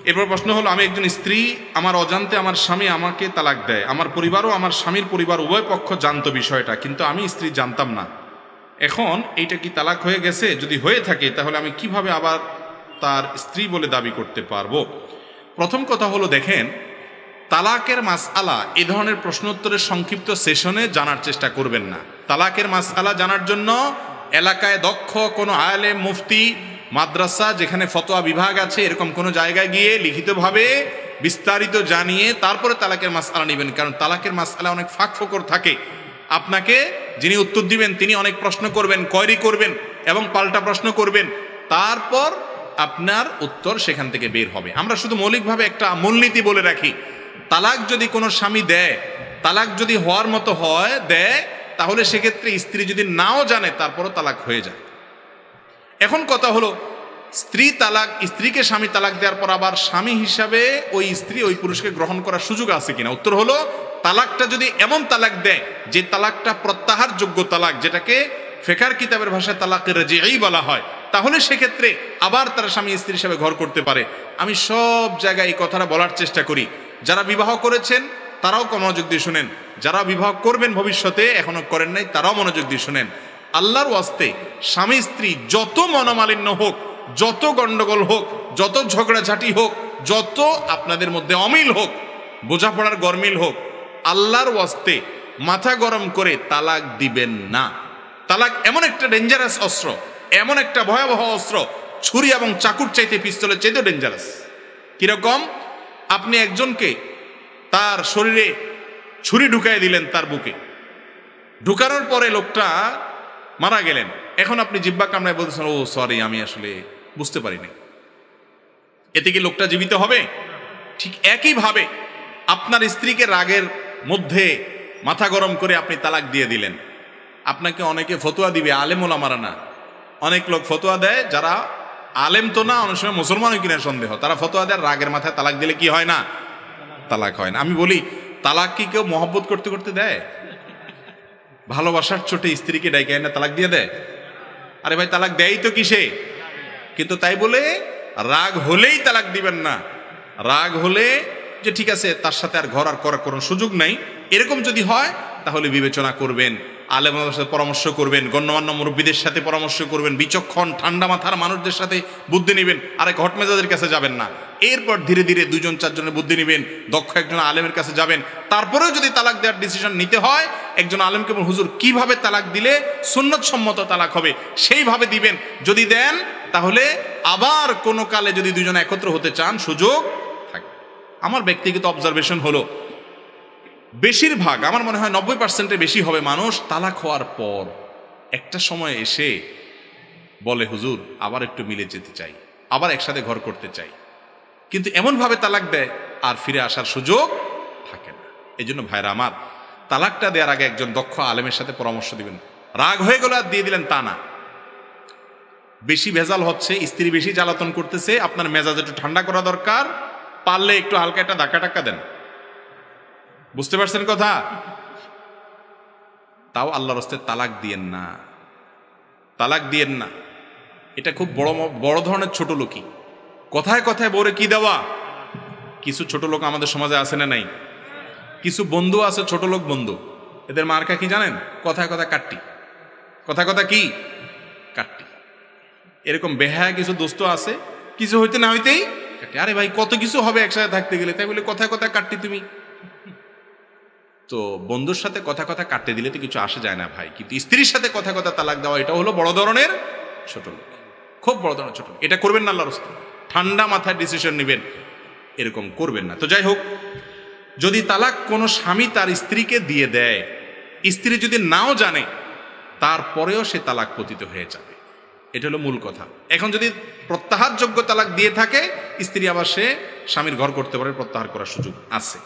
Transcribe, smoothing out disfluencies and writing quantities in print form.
এরপর প্রশ্ন হলো, আমি একজন স্ত্রী, আমার অজান্তে আমার স্বামী আমাকে তালাক দেয়, আমার পরিবারও আমার স্বামীর পরিবার উভয় পক্ষ জানতো বিষয়টা, কিন্তু আমি স্ত্রী জানতাম না। এখন এইটা কি তালাক হয়ে গেছে? যদি হয়ে থাকে তাহলে আমি কিভাবে আবার তার স্ত্রী বলে দাবি করতে পারবো? প্রথম কথা হলো, দেখেন, তালাকের মাসআলা এই ধরনের প্রশ্নোত্তরের সংক্ষিপ্ত সেশনে জানার চেষ্টা করবেন না। তালাকের মাসআলা জানার জন্য এলাকায় দক্ষ কোনো আলেম, মুফতি, মাদ্রাসা, যেখানে ফতোয়া বিভাগ আছে, এরকম কোনো জায়গায় গিয়ে লিখিতভাবে বিস্তারিত জানিয়ে তারপরে তালাকের মাসআলা নেবেন। কারণ তালাকের মাসআলা অনেক ফাঁক ফোকর থাকে। আপনাকে যিনি উত্তর দিবেন তিনি অনেক প্রশ্ন করবেন, কোয়েরি করবেন এবং পাল্টা প্রশ্ন করবেন, তারপর আপনার উত্তর সেখান থেকে বের হবে। আমরা শুধু মৌলিকভাবে একটা মূলনীতি বলে রাখি, তালাক যদি কোনো স্বামী দেয়, তালাক যদি হওয়ার মতো হয় দেয়, তাহলে সেক্ষেত্রে স্ত্রী যদি নাও জানে তারপরও তালাক হয়ে যায়। এখন কথা হলো, স্ত্রীকে স্বামী তালাক দেওয়ার পর আবার স্বামী হিসাবে ওই স্ত্রী ওই পুরুষকে গ্রহণ করার সুযোগ আছে কিনা? উত্তর হলো, তালাকটা যদি এমন তালাক দেয় যে তালাকটা প্রত্যাহার যোগ্য তালাক, যেটাকে ফিকহের কিতাবের ভাষায় তালাকের রাজিঈ বলা হয়, তাহলে সেক্ষেত্রে আবার তারা স্বামী স্ত্রী হিসাবে ঘর করতে পারে। আমি সব জায়গায় এই কথাটা বলার চেষ্টা করি, যারা বিবাহ করেছেন তারাও মনোযোগ দিয়ে শুনেন, যারা বিবাহ করবেন ভবিষ্যতে এখনো করেন নাই তারাও মনোযোগ দিয়ে শুনেন। আল্লাহর ওয়াস্তে স্বামী স্ত্রী যত মনোমালিন্য হোক, যত গন্ডগোল হোক, যত ঝগড়াঝাটি হোক, যত আপনাদের মধ্যে অমিল হোক, বোঝাপড়ার গরমিল হোক, আল্লাহর ওয়াস্তে মাথা গরম করে তালাক দিবেন না। তালাক এমন একটা ডেঞ্জারাস অস্ত্র, এমন একটা ভয়াবহ অস্ত্র, ছুরি এবং চাকুর চাইতে পিস্তলের চাইতেও ডেঞ্জারাস। কিরকম? আপনি একজনকে তার শরীরে ছুরি ঢুকাই দিলেন, তার বুকে ঢুকানোর পরে লোকটা মারা গেলেন। এখন আপনি জিহ্বা কামড়ায় বলতেছেন, ও সরি, আমি আসলে বুঝতে পারিনি। এতে কি লোকটা জীবিত হবে? ঠিক একইভাবে আপনার স্ত্রীকে রাগের মধ্যে মাথা গরম করে আপনি তালাক দিয়ে দিলেন। আপনাকে অনেকে ফতোয়া দিবে, আলেম ওলামারা না, অনেক লোক ফতোয়া দেয় যারা আলেম তো না, অনেক সময় মুসলমানও কিনা সন্দেহ, তারা ফতোয়া দেয় রাগের মাথায় তালাক দিলে কি হয় না? তালাক হয় না। আমি বলি, তালাক কি কেউ মহব্বত করতে করতে দেয়? ভালোবাসার চোটে স্ত্রীকে ডাইকে না তালাক দিয়ে দেয়? আরে ভাই, তালাক দেয়ই তো কিসে? কিন্তু তাই বলে রাগ হলেই তালাক দিবেন না। রাগ হলে যে ঠিক আছে তার সাথে আর ঘর আর করার কোনো সুযোগ নাই, এরকম যদি হয় তাহলে বিবেচনা করবেন, আলেমদের সাথে পরামর্শ করবেন, গণ্যমান্য মুরব্বীদের সাথে পরামর্শ করবেন, বিচক্ষণ ঠান্ডা মাথার মানুষদের সাথে বুদ্ধি নেবেন, আরেক হটমেজাদের কাছে যাবেন না। এরপর ধীরে ধীরে 2-4 জনের বুদ্ধি নেবেন, দক্ষ একজন আলেমের কাছে যাবেন। তারপরেও যদি তালাক দেওয়ার ডিসিশন নিতে হয়, একজন আলেমকে বলুন, হুজুর কিভাবে তালাক দিলে সুন্নত সম্মত তালাক হবে সেইভাবে দিবেন। যদি দেন তাহলে আবার কোনো কালে যদি 2 জন একত্র হতে চান সুযোগ থাকে। আমার ব্যক্তিগত অবজারভেশন হলো, বেশিরভাগ, আমার মনে হয় 90% বেশি হবে মানুষ তালাক হওয়ার পর একটা সময় এসে বলে, হুজুর আবার একটু মিলে যেতে চাই, আবার একসাথে ঘর করতে চাই, কিন্তু এমনভাবে তালাক দেয় আর ফিরে আসার সুযোগ থাকে না। এই জন্য ভাইরা আমার, তালাকটা দেওয়ার আগে একজন দক্ষ আলেমের সাথে পরামর্শ দিবেন। রাগ হয়ে গেল আর দিয়ে দিলেন তা না। বেশি ভেজাল হচ্ছে, স্ত্রী বেশি জ্বালাতন করতেছে, আপনার মেজাজ একটু ঠান্ডা করা দরকার, পারলে একটু হালকা একটা ধাক্কা টাক্কা দেন। বুঝতে পারছেন কথা? তাও আল্লাহর রাস্তে তালাক দিয়েন না, তালাক দিয়েন না। এটা খুব বড় ধরনের ছোট লোকই। কথায় কথায় বউরে কি দেওয়া। কিছু ছোট লোক আমাদের সমাজে আছে না নাই? কিছু বন্ধু আছে ছোট লোক বন্ধু, এদের মার্কা কি জানেন? কথায় কথা কাট্টি, কথা কথা কি কাট্টি। এরকম বেহায়া কিছু দোস্ত আছে, কিছু হইতে না হইতেই কাট্টি। আরে ভাই, কত কিছু হবে একসাথে থাকতে গেলে, তাই বলে কথায় কথায় কাট্টি তুমি। তো বন্ধুর সাথে কথা কথা কাটতে দিলে তো কিছু আসে যায় না ভাই, কিন্তু স্ত্রীর সাথে কথা কথা তালাক দেওয়া, এটা হলো বড় ধরনের ছোট লোক, খুব বড় ধরনের ছোট লোক। এটা করবেন না আল্লাহর রাস্তে, ঠান্ডা মাথায় ডিসিশন নেবেন, এরকম করবেন না। তো যাই হোক, যদি তালাক কোনো স্বামী তার স্ত্রীকে দিয়ে দেয়, স্ত্রী যদি নাও জানে, তারপরেও সে তালাক পতিত হয়ে যাবে। এটা হলো মূল কথা। এখন যদি প্রত্যাহারযোগ্য তালাক দিয়ে থাকে, স্ত্রী আবার সে স্বামীর ঘর করতে পারে, প্রত্যাহার করার সুযোগ আছে।